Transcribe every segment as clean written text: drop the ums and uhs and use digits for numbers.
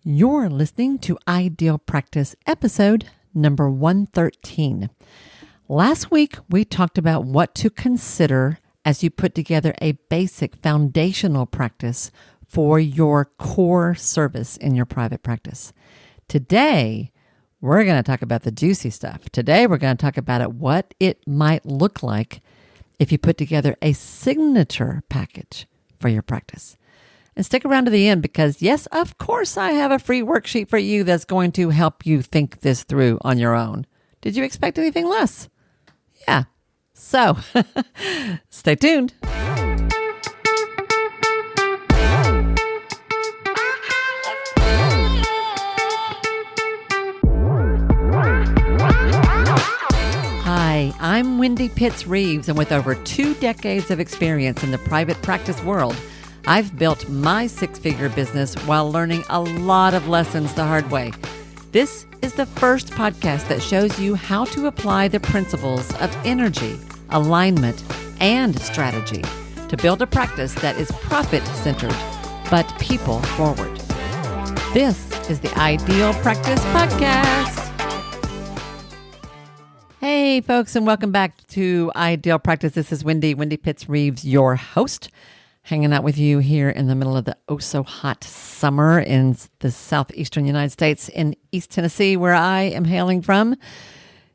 You're listening to Ideal Practice episode number 113. Last week, we talked about what to consider as you put together a basic foundational practice for your core service in your private practice. Today, we're going to talk about the juicy stuff. Today, we're going to talk about what it might look like if you put together a signature package for your practice. And stick around to the end because, yes, of course, I have a free worksheet for you that's going to help you think this through on your own. Did you expect anything less? Yeah. So, stay tuned. Hi, I'm Wendy Pitts-Reeves, and with over 2 decades of experience in the private practice world, I've built my 6-figure business while learning a lot of lessons the hard way. This is the first podcast that shows you how to apply the principles of energy, alignment, and strategy to build a practice that is profit-centered, but people-forward. This is the Ideal Practice Podcast. Hey, folks, and welcome back to Ideal Practice. This is Wendy Pitts-Reeves, your host, hanging out with you here in the middle of the oh-so-hot summer in the southeastern United States in East Tennessee, where I am hailing from.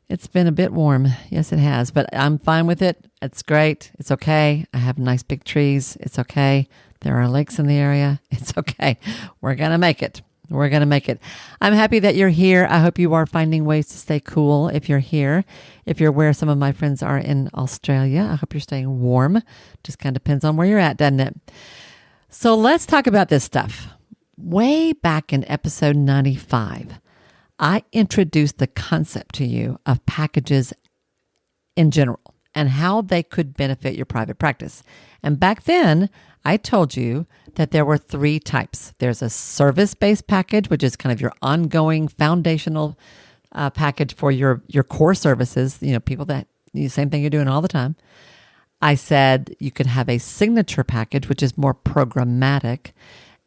It's been a bit warm. Yes, it has, but I'm fine with it. It's great. It's okay. I have nice big trees. It's okay. There are lakes in the area. It's okay. We're going to make it. We're going to make it. I'm happy that you're here. I hope you are finding ways to stay cool if you're here. If you're where some of my friends are in Australia, I hope you're staying warm. Just kind of depends on where you're at, doesn't it? So let's talk about this stuff. Way back in episode 95, I introduced the concept to you of packages in general and how they could benefit your private practice. And back then, I told you that there were 3 types. There's a service-based package, which is kind of your ongoing foundational package for your core services, people that the same thing you're doing all the time. I said you could have a signature package, which is more programmatic,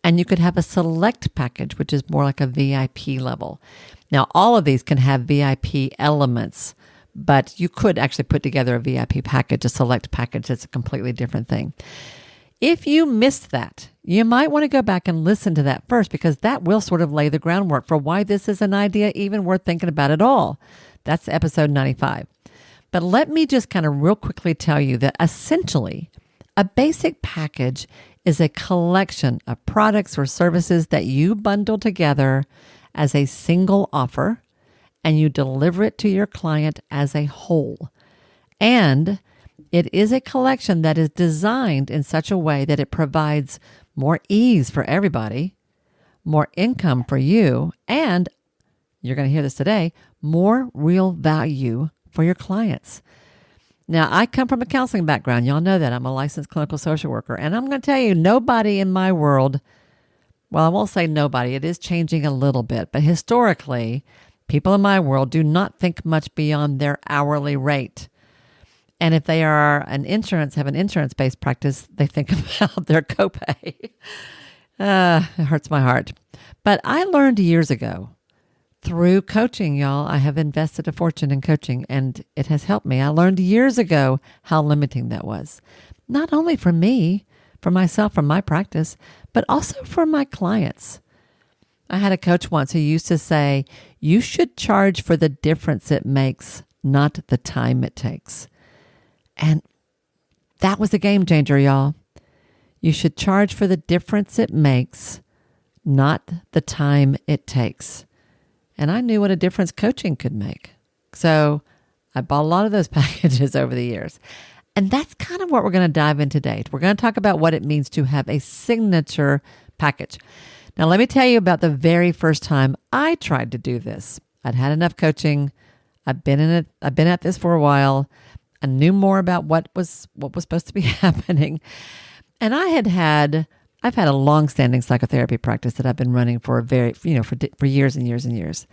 and you could have a select package, which is more like a VIP level. Now, all of these can have VIP elements, but you could actually put together a VIP package, a select package. That's a completely different thing. If you missed that, you might want to go back and listen to that first because that will sort of lay the groundwork for why this is an idea even worth thinking about at all. That's episode 95. But let me just kind of real quickly tell you that essentially a basic package is a collection of products or services that you bundle together as a single offer and you deliver it to your client as a whole. And it is a collection that is designed in such a way that it provides more ease for everybody, more income for you, and you're going to hear this today, more real value for your clients. Now, I come from a counseling background. Y'all know that. I'm a licensed clinical social worker. And I'm going to tell you, nobody in my world, well, I won't say nobody. It is changing a little bit. But historically, people in my world do not think much beyond their hourly rate. And if they have an insurance-based practice, they think about their copay. It hurts my heart. But I learned years ago through coaching, y'all. I have invested a fortune in coaching, and it has helped me. I learned years ago how limiting that was. Not only for me, for myself, for my practice, but also for my clients. I had a coach once who used to say, you should charge for the difference it makes, not the time it takes. And that was a game changer, y'all. You should charge for the difference it makes, not the time it takes. And I knew what a difference coaching could make. So I bought a lot of those packages over the years. And that's kind of what we're going to dive in today. We're going to talk about what it means to have a signature package. Now, let me tell you about the very first time I tried to do this. I'd had enough coaching. I've been at this for a while. I knew more about what was supposed to be happening. And I've had a long-standing psychotherapy practice that I've been running for for years and years and years.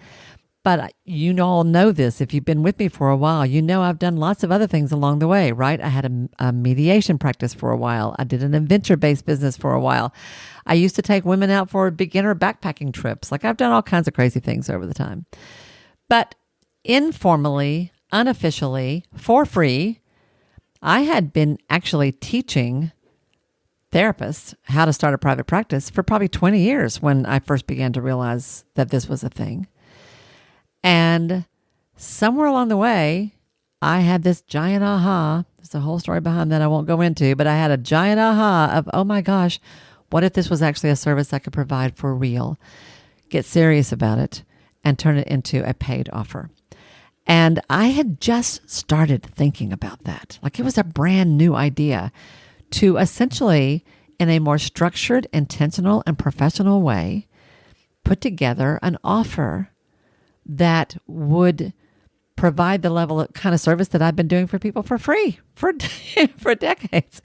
But you all know this. If you've been with me for a while, you know I've done lots of other things along the way, right? I had a mediation practice for a while. I did an adventure-based business for a while. I used to take women out for beginner backpacking trips. Like I've done all kinds of crazy things over the time. But informally, unofficially, for free, I had been actually teaching therapists how to start a private practice for probably 20 years when I first began to realize that this was a thing. And somewhere along the way, I had this giant aha. There's a whole story behind that I won't go into, but I had a giant aha of, oh my gosh, what if this was actually a service I could provide for real? Get serious about it and turn it into a paid offer. And I had just started thinking about that. Like it was a brand new idea to essentially, in a more structured, intentional, and professional way, put together an offer that would provide the level of kind of service that I've been doing for people for free for decades.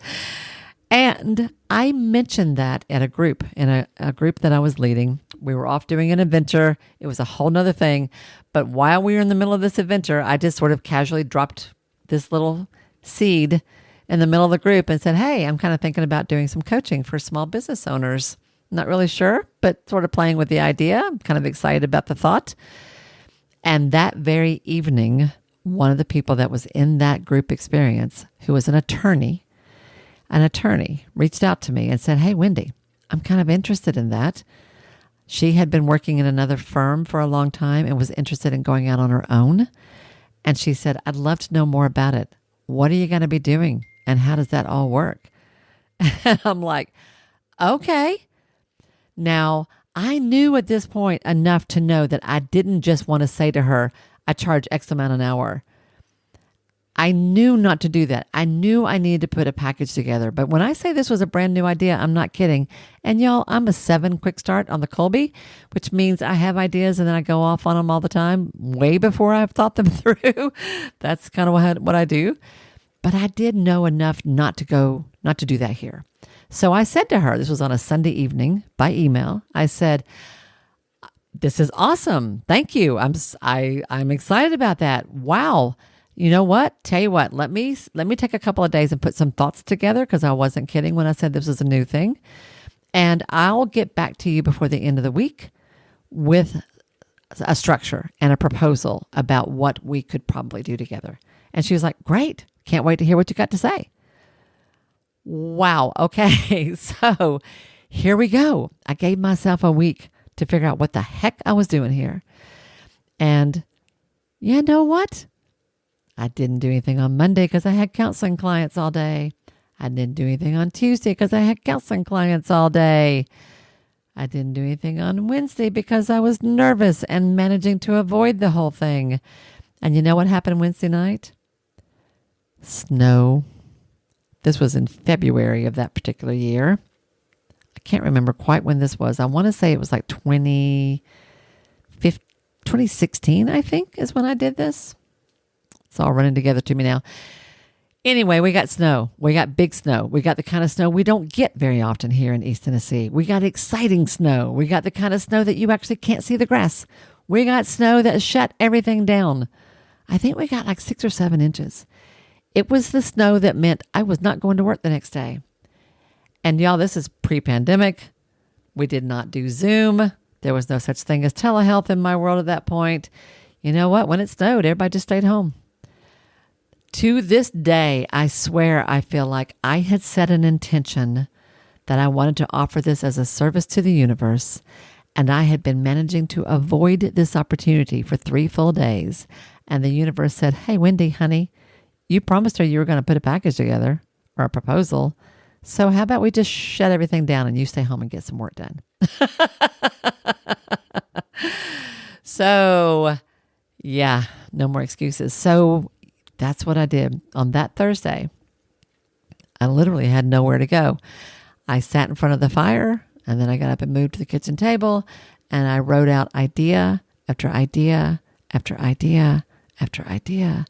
And I mentioned that at a group, in a group that I was leading. We were off doing an adventure. It was a whole nother thing. But while we were in the middle of this adventure, I just sort of casually dropped this little seed in the middle of the group and said, hey, I'm kind of thinking about doing some coaching for small business owners. Not really sure, but sort of playing with the idea. I'm kind of excited about the thought. And that very evening, one of the people that was in that group experience, who was an attorney, reached out to me and said, hey, Wendy, I'm kind of interested in that. She had been working in another firm for a long time and was interested in going out on her own. And she said, I'd love to know more about it. What are you going to be doing? And how does that all work? And I'm like, okay. Now, I knew at this point enough to know that I didn't just want to say to her, I charge X amount an hour. I knew not to do that. I knew I needed to put a package together. But when I say this was a brand new idea, I'm not kidding. And y'all, I'm a 7 quick start on the Colby, which means I have ideas and then I go off on them all the time, way before I've thought them through. That's kind of what I do. But I did know enough not to do that here. So I said to her, this was on a Sunday evening by email. I said, this is awesome. Thank you. I'm excited about that. Wow. You know what? Tell you what, let me take a couple of days and put some thoughts together because I wasn't kidding when I said this was a new thing. And I'll get back to you before the end of the week with a structure and a proposal about what we could probably do together. And she was like, great. Can't wait to hear what you got to say. Wow. Okay. So here we go. I gave myself a week to figure out what the heck I was doing here. And you know what? I didn't do anything on Monday because I had counseling clients all day. I didn't do anything on Tuesday because I had counseling clients all day. I didn't do anything on Wednesday because I was nervous and managing to avoid the whole thing. And you know what happened Wednesday night? Snow. This was in February of that particular year. I can't remember quite when this was. I want to say it was like 2016, I think, is when I did this. It's all running together to me now. Anyway, we got snow. We got big snow. We got the kind of snow we don't get very often here in East Tennessee. We got exciting snow. We got the kind of snow that you actually can't see the grass. We got snow that shut everything down. I think we got like 6 or 7 inches. It was the snow that meant I was not going to work the next day. And y'all, this is pre-pandemic. We did not do Zoom. There was no such thing as telehealth in my world at that point. You know what? When it snowed, everybody just stayed home. To this day, I swear I feel like I had set an intention that I wanted to offer this as a service to the universe, and I had been managing to avoid this opportunity for 3 full days. And the universe said, hey, Wendy, honey, you promised her you were going to put a package together or a proposal. So how about we just shut everything down and you stay home and get some work done? So, yeah, no more excuses. So that's what I did. On that Thursday, I literally had nowhere to go. I sat in front of the fire and then I got up and moved to the kitchen table and I wrote out idea after idea after idea after idea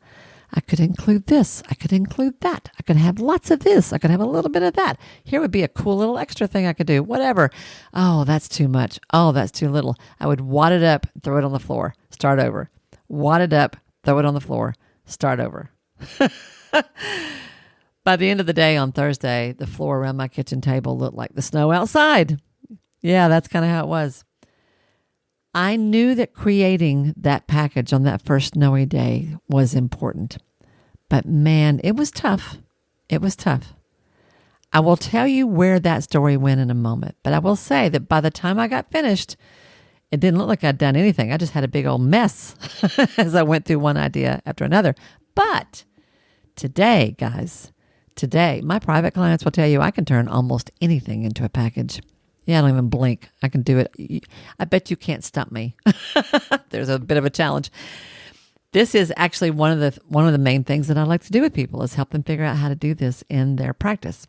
I could include this. I could include that. I could have lots of this. I could have a little bit of that. Here would be a cool little extra thing I could do. Whatever. Oh, that's too much. Oh, that's too little. I would wad it up, throw it on the floor, start over. Wad it up, throw it on the floor, start over. By the end of the day on Thursday, the floor around my kitchen table looked like the snow outside. Yeah, that's kind of how it was. I knew that creating that package on that first snowy day was important. But man, it was tough. It was tough. I will tell you where that story went in a moment. But I will say that by the time I got finished, it didn't look like I'd done anything. I just had a big old mess as I went through one idea after another. But today, guys, my private clients will tell you I can turn almost anything into a package. Yeah, I don't even blink. I can do it. I bet you can't stump me. There's a bit of a challenge. This is actually one of the main things that I like to do with people is help them figure out how to do this in their practice.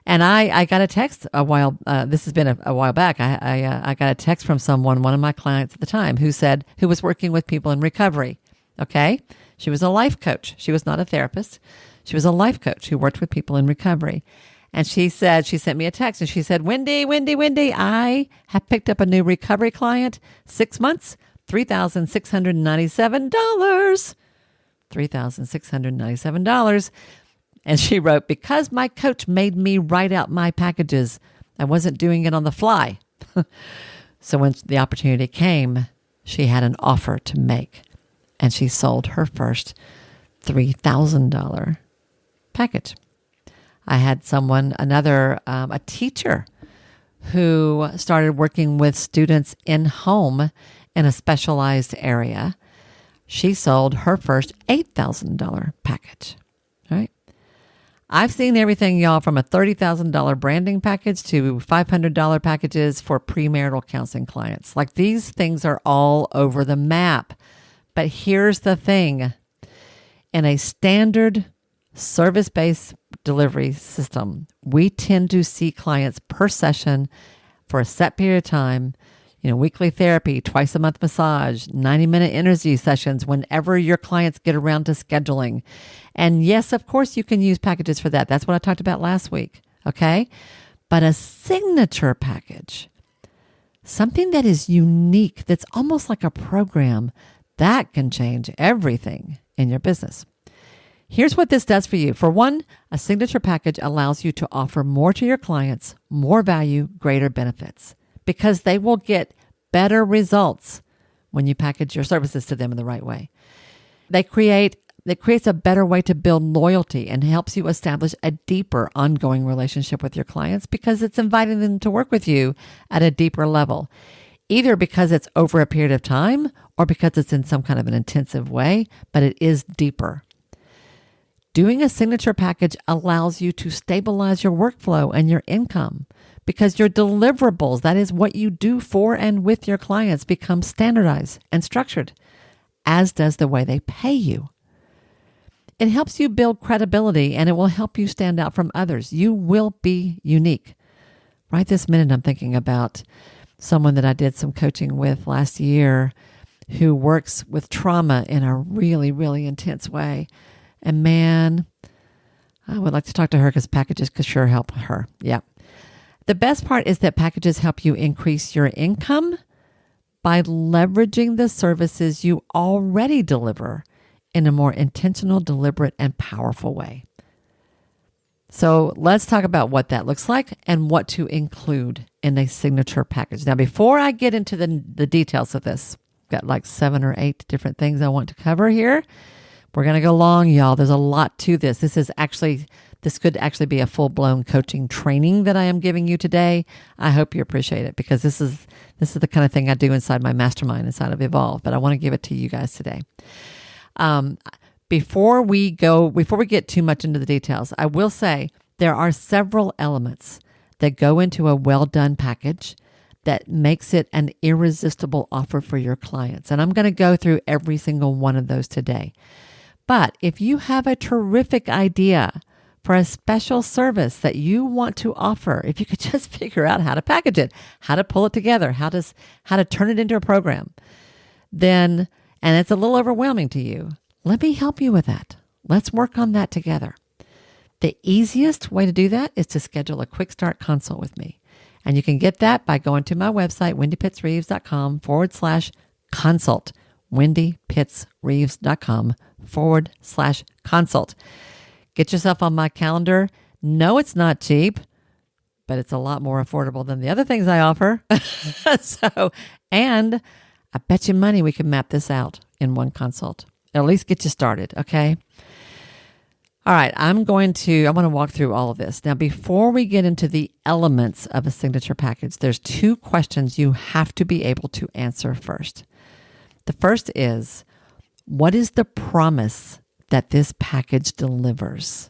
And I got a text a while. This has been a while back. I got a text from one of my clients at the time, who was working with people in recovery. Okay, she was a life coach. She was not a therapist. She was a life coach who worked with people in recovery. And she sent me a text and she said, Wendy, I have picked up a new recovery client, 6 months, $3,697. $3,697. And she wrote, because my coach made me write out my packages, I wasn't doing it on the fly. So when the opportunity came, she had an offer to make. And she sold her first $3,000 package. I had a teacher who started working with students in home in a specialized area. She sold her first $8,000 package. All right. I've seen everything, y'all, from a $30,000 branding package to $500 packages for premarital counseling clients. Like, these things are all over the map. But here's the thing. In a standard service-based delivery system, we tend to see clients per session for a set period of time, weekly therapy, twice a month massage, 90-minute interview sessions whenever your clients get around to scheduling. And yes, of course, you can use packages for that. That's what I talked about last week. Okay. But a signature package, something that is unique, that's almost like a program, that can change everything in your business. Here's what this does for you. For one, a signature package allows you to offer more to your clients, more value, greater benefits, because they will get better results when you package your services to them in the right way. It creates a better way to build loyalty and helps you establish a deeper ongoing relationship with your clients, because it's inviting them to work with you at a deeper level, either because it's over a period of time or because it's in some kind of an intensive way, but it is deeper. Doing a signature package allows you to stabilize your workflow and your income, because your deliverables, that is what you do for and with your clients, become standardized and structured, as does the way they pay you. It helps you build credibility, and it will help you stand out from others. You will be unique. Right this minute, I'm thinking about someone that I did some coaching with last year who works with trauma in a really, really intense way. And man, I would like to talk to her, because packages could sure help her. Yeah. The best part is that packages help you increase your income by leveraging the services you already deliver in a more intentional, deliberate, and powerful way. So let's talk about what that looks like and what to include in a signature package. Now, before I get into the details of this, I've got like 7 or 8 different things I want to cover here. We're going to go long, y'all. There's a lot to this. This could actually be a full-blown coaching training that I am giving you today. I hope you appreciate it, because this is the kind of thing I do inside my mastermind, inside of Evolve, but I want to give it to you guys today. Before we get too much into the details, I will say there are several elements that go into a well-done package that makes it an irresistible offer for your clients. And I'm going to go through every single one of those today. But if you have a terrific idea for a special service that you want to offer, if you could just figure out how to package it, how to pull it together, how to turn it into a program, then, and it's a little overwhelming to you, let me help you with that. Let's work on that together. The easiest way to do that is to schedule a quick start consult with me. And you can get that by going to my website, wendypittsreeves.com/consult. wendypittsreeves.com/consult. Get yourself on my calendar. No, it's not cheap, but it's a lot more affordable than the other things I offer. And I bet you money we can map this out in one consult. At least get you started, okay? All right, I want to walk through all of this. Now, before we get into the elements of a signature package, there's 2 questions you have to be able to answer first. The first is, what is the promise that this package delivers?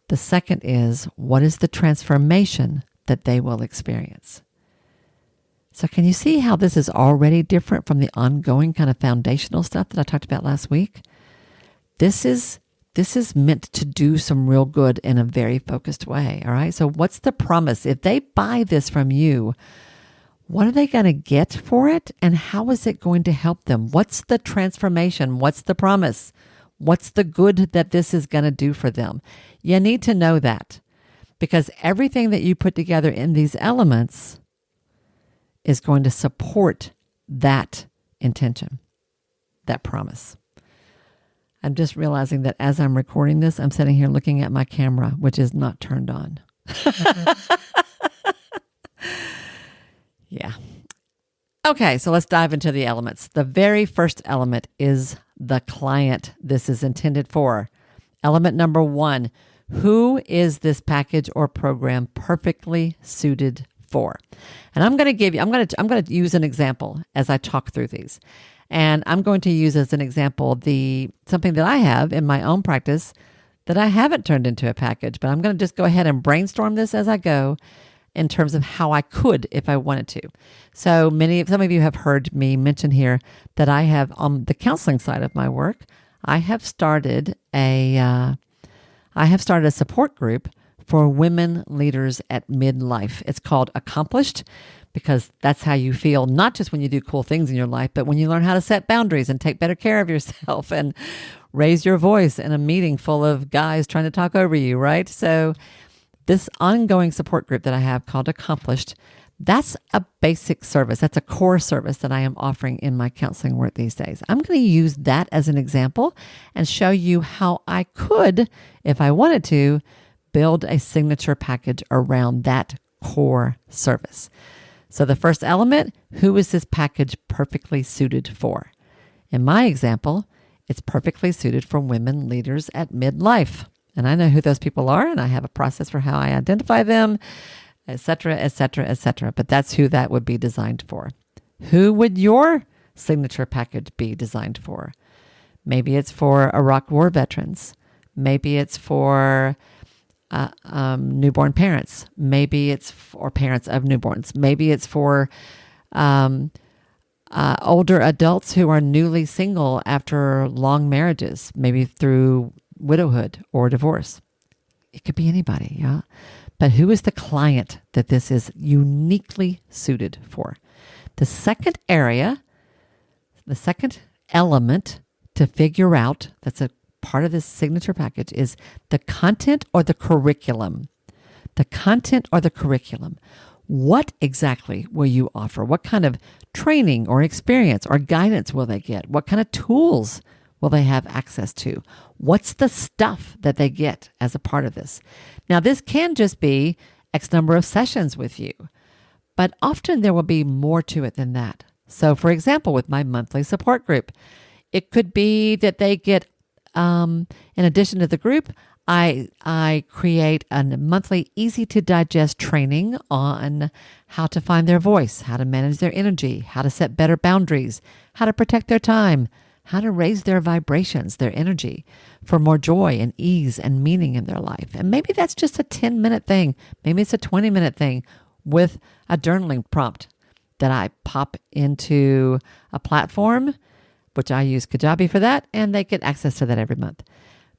The second is, what is the transformation that they will experience? So can you see how this is already different from the ongoing kind of foundational stuff that I talked about last week? This is meant to do some real good in a very focused way, all right? So what's the promise? If they buy this from you, what are they going to get for it? And how is it going to help them? What's the transformation? What's the promise? What's the good that this is going to do for them? You need to know that, because everything that you put together in these elements is going to support that intention, that promise. I'm just realizing that as I'm recording this, I'm sitting here looking at my camera, which is not turned on. Yeah. Okay, so let's dive into the elements. The very first element is the client this is intended for. Element number 1, who is this package or program perfectly suited for? And I'm going to use an example as I talk through these. And I'm going to use as an example something that I have in my own practice that I haven't turned into a package, but I'm going to just go ahead and brainstorm this as I go in terms of how I could if I wanted to. So some of you have heard me mention here that I have, on the counseling side of my work, I have started a support group for women leaders at midlife. It's called Accomplished, because that's how you feel, not just when you do cool things in your life, but when you learn how to set boundaries and take better care of yourself and raise your voice in a meeting full of guys trying to talk over you, right? So this ongoing support group that I have called Accomplished, that's a basic service. That's a core service that I am offering in my counseling work these days. I'm going to use that as an example and show you how I could, if I wanted to, build a signature package around that core service. So the first element, who is this package perfectly suited for? In my example, it's perfectly suited for women leaders at midlife. And I know who those people are, and I have a process for how I identify them, et cetera, et cetera, et cetera. But that's who that would be designed for. Who would your signature package be designed for? Maybe it's for Iraq War veterans. Maybe it's for newborn parents. Maybe it's for parents of newborns. Maybe it's for older adults who are newly single after long marriages, maybe through widowhood or divorce. It could be anybody, yeah. But who is the client that this is uniquely suited for? The second element to figure out, that's a part of this signature package, is the content or the curriculum. The content or the curriculum. What exactly will you offer? What kind of training or experience or guidance will they get? What kind of tools will they have access to? What's the stuff that they get as a part of this? Now, this can just be X number of sessions with you, but often there will be more to it than that. So, for example, with my monthly support group, it could be that they get, in addition to the group, I create a monthly easy to digest training on how to find their voice, how to manage their energy, how to set better boundaries, how to protect their time, how to raise their vibrations, their energy for more joy and ease and meaning in their life. And maybe that's just a 10-minute thing. Maybe it's a 20-minute thing with a journaling prompt that I pop into a platform, which I use Kajabi for that, and they get access to that every month.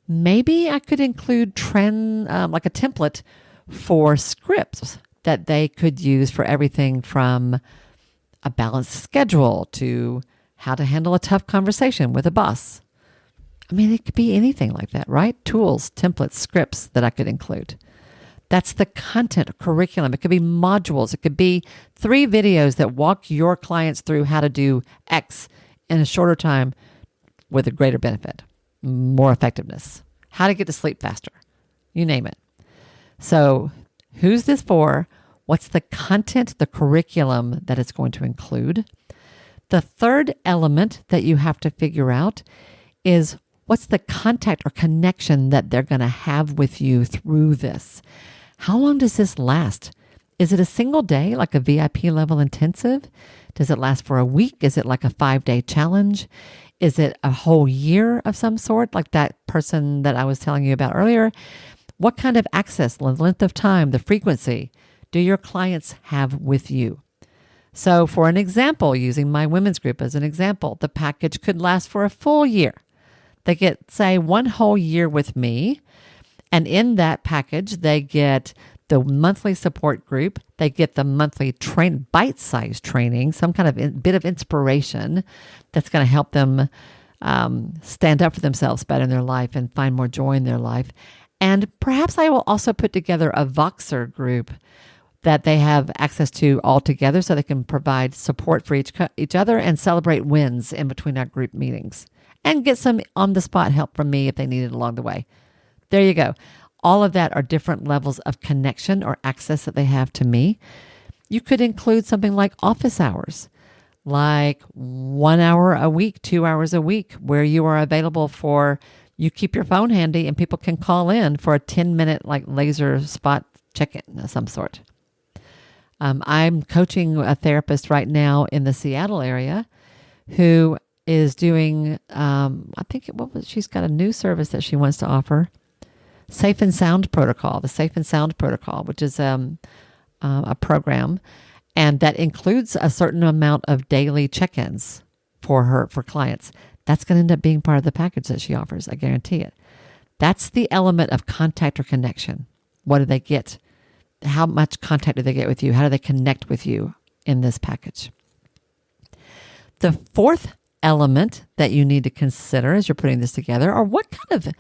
Maybe I could include like a template for scripts that they could use for everything from a balanced schedule to how to handle a tough conversation with a boss. I mean, it could be anything like that, right? Tools, templates, scripts that I could include. That's the content or curriculum. It could be modules. It could be 3 videos that walk your clients through how to do X in a shorter time with a greater benefit, more effectiveness, how to get to sleep faster, you name it. So who's this for? What's the content, the curriculum that it's going to include? The third element that you have to figure out is what's the contact or connection that they're going to have with you through this? How long does this last? Is it a single day, like a VIP level intensive? Does it last for a week? Is it like a 5-day challenge? Is it a whole year of some sort, like that person that I was telling you about earlier? What kind of access, the length of time, the frequency do your clients have with you? So for an example, using my women's group as an example, the package could last for a full year. They get, say, 1 whole year with me. And in that package, they get the monthly support group. They get the monthly bite-sized training, some kind of bit of inspiration that's going to help them stand up for themselves better in their life and find more joy in their life. And perhaps I will also put together a Voxer group that they have access to all together so they can provide support for each other and celebrate wins in between our group meetings and get some on-the-spot help from me if they need it along the way. There you go. All of that are different levels of connection or access that they have to me. You could include something like office hours, like 1 hour a week, 2 hours a week, where you are available for, you keep your phone handy and people can call in for a 10-minute like laser spot check-in of some sort. I'm coaching a therapist right now in the Seattle area who is doing, she's got a new service that she wants to offer. Safe and Sound Protocol, the Safe and Sound Protocol, which is a program, and that includes a certain amount of daily check-ins for clients. That's going to end up being part of the package that she offers. I guarantee it. That's the element of contact or connection. What do they get? How much contact do they get with you? How do they connect with you in this package? The fourth element that you need to consider as you're putting this together are what kind of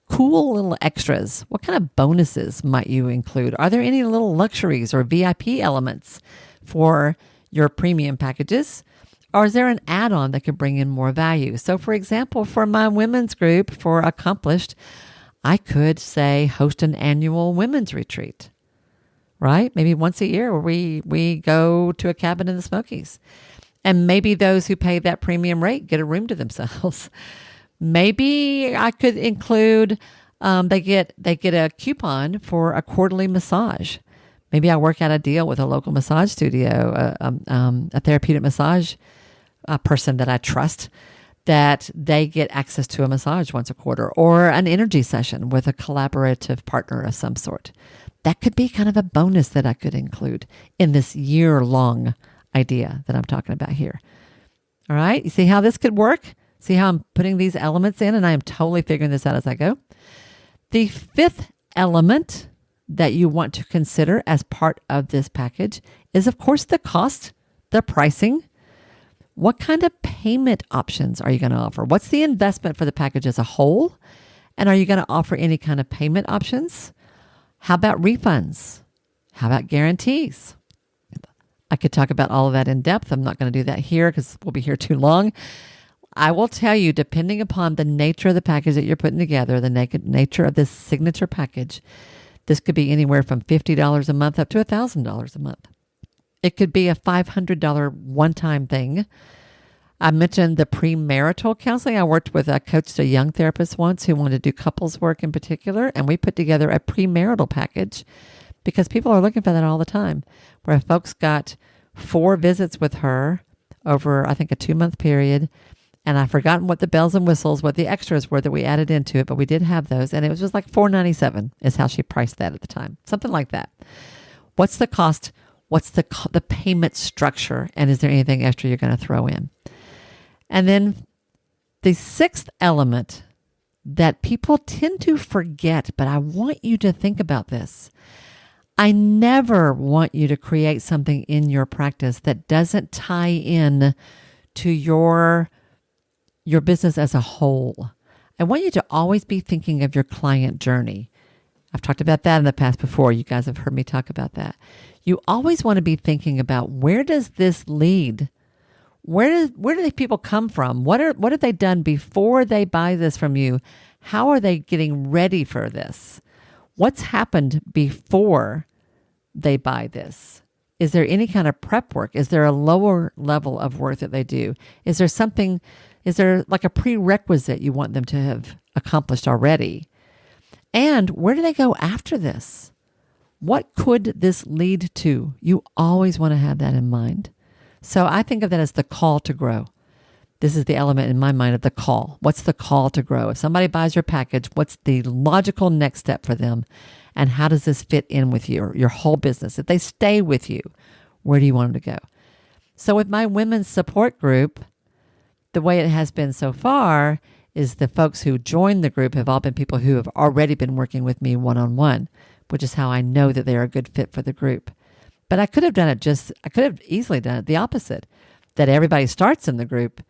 cool little extras, what kind of bonuses might you include? Are there any little luxuries or VIP elements for your premium packages? Or is there an add-on that could bring in more value? So for example, for my women's group, for Accomplished, I could say host an annual women's retreat, right? Maybe once a year where we go to a cabin in the Smokies. And maybe those who pay that premium rate get a room to themselves. Maybe I could include, they get a coupon for a quarterly massage. Maybe I work out a deal with a local massage studio, a therapeutic massage person that I trust, that they get access to a massage once a quarter, or an energy session with a collaborative partner of some sort. That could be kind of a bonus that I could include in this year-long idea that I'm talking about here. All right, you see how this could work? See how I'm putting these elements in, and I am totally figuring this out as I go. The fifth element that you want to consider as part of this package is, of course, the cost, the pricing. What kind of payment options are you going to offer? What's the investment for the package as a whole? And are you going to offer any kind of payment options? How about refunds? How about guarantees? I could talk about all of that in depth. I'm not going to do that here because we'll be here too long. I will tell you, depending upon the nature of the package that you're putting together, the nature of this signature package, this could be anywhere from $50 a month up to $1,000 a month. It could be a $500 one-time thing. I mentioned the premarital counseling. I coached a young therapist once who wanted to do couples work in particular, and we put together a premarital package because people are looking for that all the time, where folks got 4 visits with her over, I think, a 2-month period. And I've forgotten what the bells and whistles, what the extras were that we added into it, but we did have those. And it was just like $497 is how she priced that at the time. Something like that. What's the cost? What's the payment structure? And is there anything extra you're going to throw in? And then the sixth element that people tend to forget, but I want you to think about this. I never want you to create something in your practice that doesn't tie in to your business as a whole. I want you to always be thinking of your client journey. I've talked about that in the past before. You guys have heard me talk about that. You always want to be thinking about, where does this lead? Where do these people come from? What have they done before they buy this from you? How are they getting ready for this? What's happened before they buy this? Is there any kind of prep work? Is there a lower level of work that they do? Is there like a prerequisite you want them to have accomplished already? And where do they go after this? What could this lead to? You always want to have that in mind. So I think of that as the call to grow. This is the element in my mind of the call. What's the call to grow? If somebody buys your package, what's the logical next step for them? And how does this fit in with your whole business? If they stay with you, where do you want them to go? So with my women's support group, the way it has been so far is the folks who join the group have all been people who have already been working with me one-on-one, which is how I know that they are a good fit for the group. But I could have easily done it the opposite, that everybody starts in the group,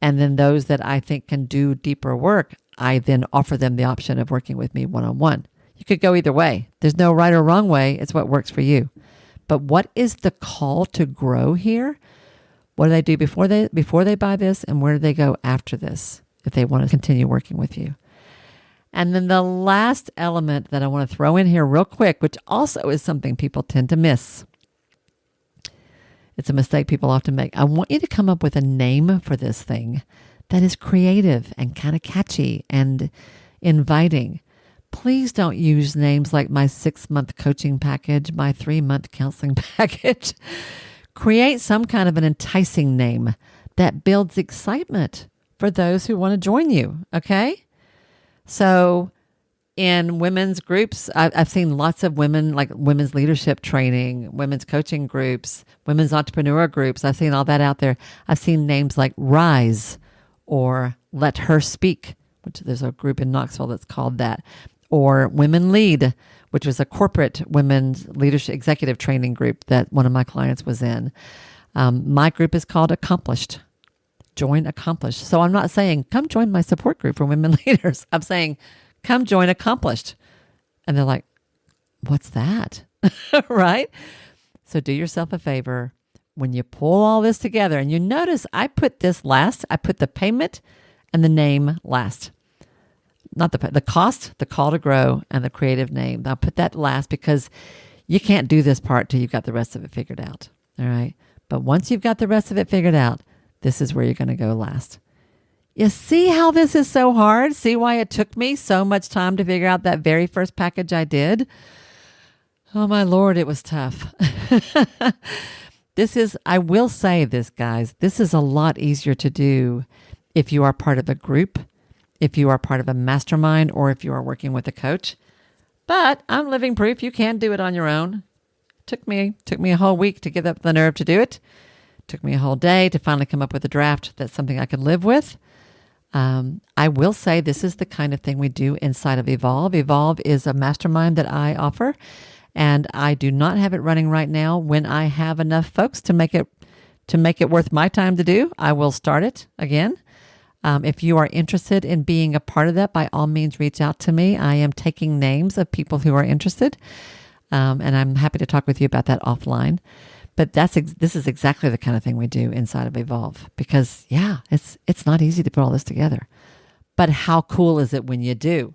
and then those that I think can do deeper work, I then offer them the option of working with me one-on-one. You could go either way. There's no right or wrong way. It's what works for you. But what is the call to grow here? What do they do before they buy this, and where do they go after this if they want to continue working with you? And then the last element that I want to throw in here real quick, which also is something people tend to miss. It's a mistake people often make. I want you to come up with a name for this thing that is creative and kind of catchy and inviting. Please don't use names like my 6-month coaching package, my 3-month counseling package. Create some kind of an enticing name that builds excitement for those who want to join you, okay? So in women's groups, I've seen lots of women, like women's leadership training, women's coaching groups, women's entrepreneur groups. I've seen all that out there. I've seen names like Rise or Let Her Speak, which there's a group in Knoxville that's called that, or Women Lead, which was a corporate women's leadership executive training group that one of my clients was in. My group is called Accomplished. Join Accomplished. So I'm not saying, come join my support group for women leaders. I'm saying, come join Accomplished. And they're like, what's that? Right? So do yourself a favor. When you pull all this together, and you notice I put this last, I put the payment and the name last. Not the cost, the call to grow, and the creative name. I'll put that last because you can't do this part till you've got the rest of it figured out. All right? But once you've got the rest of it figured out, this is where you're going to go last. You see how this is so hard? See why it took me so much time to figure out that very first package I did? Oh my Lord, it was tough. I will say this, guys, this is a lot easier to do if you are part of a group, if you are part of a mastermind, or if you are working with a coach. But I'm living proof you can do it on your own. Took me a whole week to get up the nerve to do it. Took me a whole day to finally come up with a draft that's something I could live with. I will say this is the kind of thing we do inside of Evolve. Evolve is a mastermind that I offer, and I do not have it running right now. When I have enough folks to make it worth my time to do, I will start it again. If you are interested in being a part of that, by all means, reach out to me. I am taking names of people who are interested, and I'm happy to talk with you about that offline. But this is exactly the kind of thing we do inside of Evolve, because it's not easy to put all this together. But how cool is it when you do?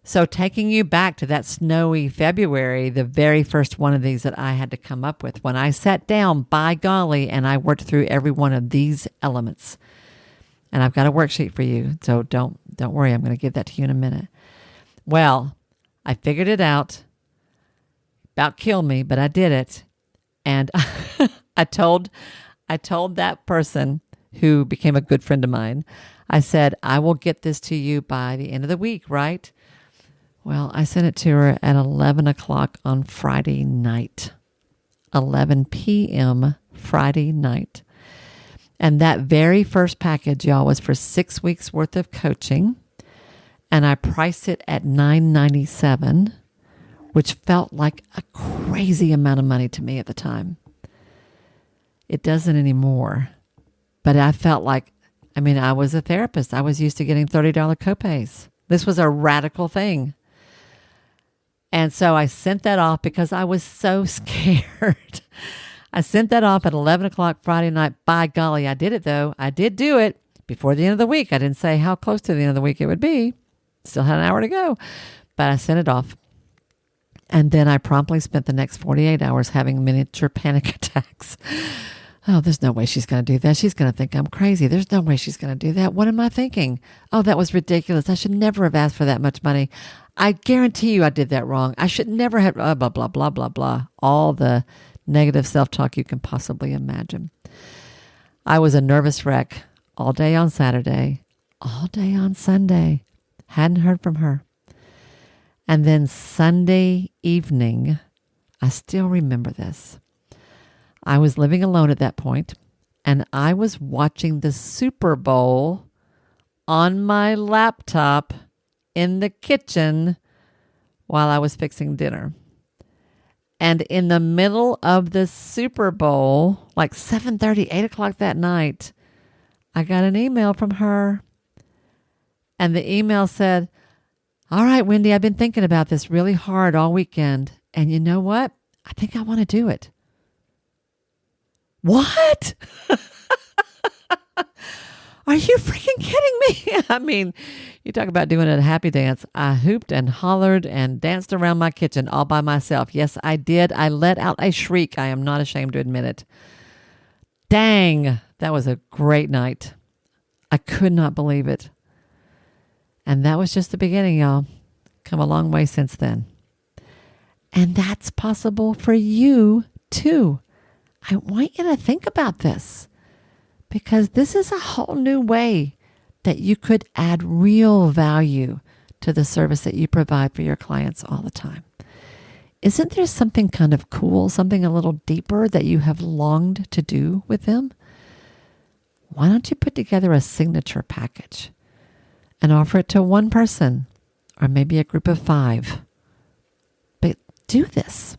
So taking you back to that snowy February, the very first one of these that I had to come up with, when I sat down, by golly, and I worked through every one of these elements. And I've got a worksheet for you, so don't worry, I'm going to give that to you in a minute. Well, I figured it out. About killed me, but I did it. And I told that person who became a good friend of mine, I said, I will get this to you by the end of the week, right? Well, I sent it to her at 11 o'clock on Friday night, 11 p.m. Friday night. And that very first package, y'all, was for 6 weeks worth of coaching. And I priced it at $9.97, which felt like a crazy amount of money to me at the time. It doesn't anymore. But I felt like I mean, I was a therapist. I was used to getting $30 copays. This was a radical thing. And so I sent that off because I was so scared. I sent that off at 11 o'clock Friday night. By golly, I did it though. I did do it before the end of the week. I didn't say how close to the end of the week it would be. Still had an hour to go, but I sent it off. And then I promptly spent the next 48 hours having miniature panic attacks. Oh, there's no way she's going to do that. She's going to think I'm crazy. There's no way she's going to do that. What am I thinking? Oh, that was ridiculous. I should never have asked for that much money. I guarantee you I did that wrong. I should never have, blah, blah, blah, blah, blah, blah. All the negative self-talk you can possibly imagine. I was a nervous wreck all day on Saturday, all day on Sunday. Hadn't heard from her. And then Sunday evening, I still remember this. I was living alone at that point, and I was watching the Super Bowl on my laptop in the kitchen while I was fixing dinner. And in the middle of the Super Bowl, like 7:30, 8 o'clock that night, I got an email from her. And the email said, "All right, Wendy, I've been thinking about this really hard all weekend. And you know what? I think I want to do it." What? Are you freaking kidding me? I mean, you talk about doing a happy dance. I hooped and hollered and danced around my kitchen all by myself. Yes, I did. I let out a shriek. I am not ashamed to admit it. Dang, that was a great night. I could not believe it. And that was just the beginning, y'all. Come a long way since then. And that's possible for you too. I want you to think about this, because this is a whole new way that you could add real value to the service that you provide for your clients all the time. Isn't there something kind of cool, something a little deeper that you have longed to do with them? Why don't you put together a signature package and offer it to one person or maybe a group of 5? But do this.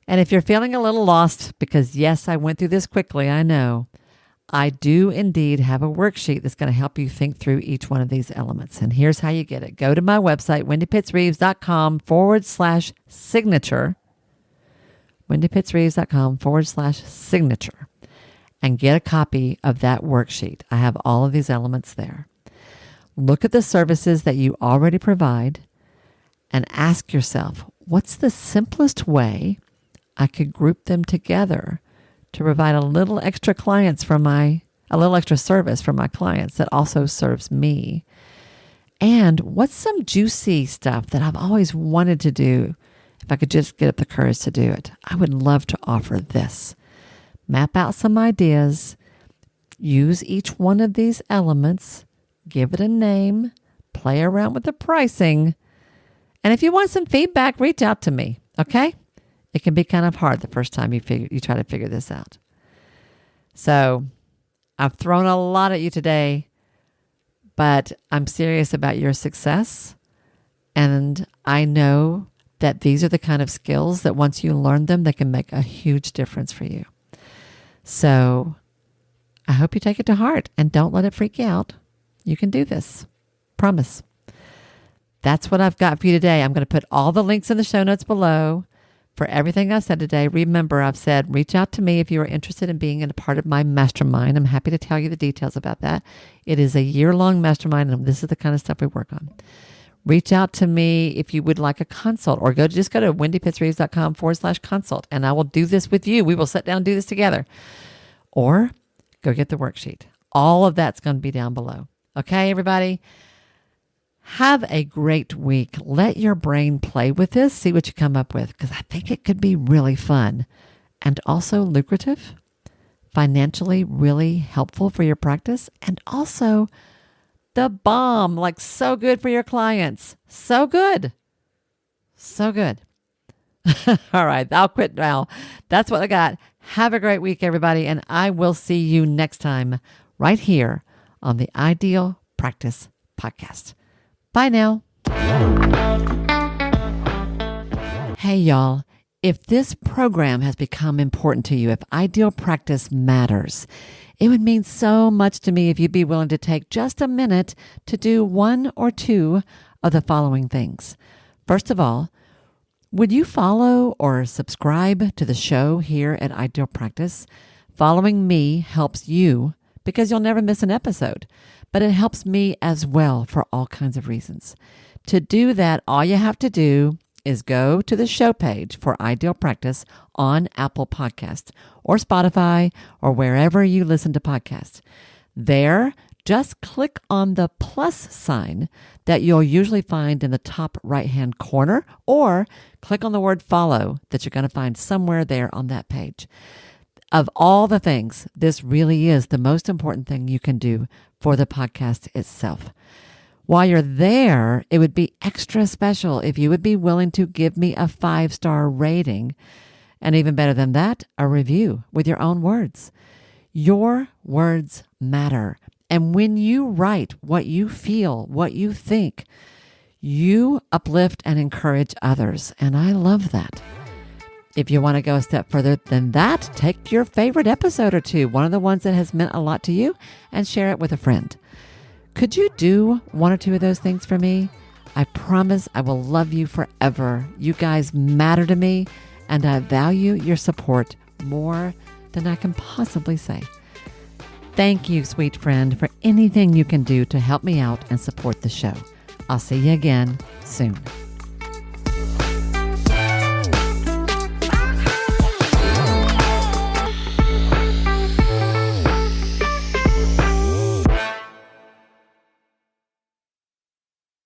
And if you're feeling a little lost, because yes, I went through this quickly, I know, I do indeed have a worksheet that's going to help you think through each one of these elements. And here's how you get it. Go to my website, wendypittsreeves.com/signature, wendypittsreeves.com/signature, and get a copy of that worksheet. I have all of these elements there. Look at the services that you already provide and ask yourself, what's the simplest way I could group them together to provide a little extra service for my clients that also serves me? And what's some juicy stuff that I've always wanted to do if I could just get up the courage to do it? I would love to offer this. Map out some ideas, use each one of these elements, give it a name, play around with the pricing. And if you want some feedback, reach out to me, okay? It can be kind of hard the first time you try to figure this out. So I've thrown a lot at you today, but I'm serious about your success. And I know that these are the kind of skills that once you learn them, they can make a huge difference for you. So I hope you take it to heart and don't let it freak you out. You can do this. Promise. That's what I've got for you today. I'm going to put all the links in the show notes below. For everything I said today, remember I've said reach out to me if you are interested in being a part of my mastermind. I'm happy to tell you the details about that. It is a year-long mastermind, and this is the kind of stuff we work on. Reach out to me if you would like a consult, or just go to wendypittsreeves.com/consult, and I will do this with you. We will sit down and do this together. Or go get the worksheet. All of that's going to be down below. Okay, everybody? Have a great week. Let your brain play with this. See what you come up with, because I think it could be really fun and also lucrative, financially really helpful for your practice, and also the bomb, like so good for your clients. So good. So good. All right, I'll quit now. That's what I got. Have a great week, everybody, and I will see you next time right here on the Ideal Practice Podcast. Bye now. Hey, y'all. If this program has become important to you, if Ideal Practice matters, it would mean so much to me if you'd be willing to take just a minute to do one or two of the following things. First of all, would you follow or subscribe to the show here at Ideal Practice? Following me helps you because you'll never miss an episode, but it helps me as well for all kinds of reasons. To do that, all you have to do is go to the show page for Ideal Practice on Apple Podcasts or Spotify or wherever you listen to podcasts. There, just click on the plus sign that you'll usually find in the top right-hand corner, or click on the word follow that you're going to find somewhere there on that page. Of all the things, this really is the most important thing you can do for the podcast itself. While you're there, it would be extra special if you would be willing to give me a 5-star rating, and even better than that, a review with your own words. Your words matter. And when you write what you feel, what you think, you uplift and encourage others. And I love that. If you want to go a step further than that, take your favorite episode or two, one of the ones that has meant a lot to you, and share it with a friend. Could you do one or two of those things for me? I promise I will love you forever. You guys matter to me, and I value your support more than I can possibly say. Thank you, sweet friend, for anything you can do to help me out and support the show. I'll see you again soon.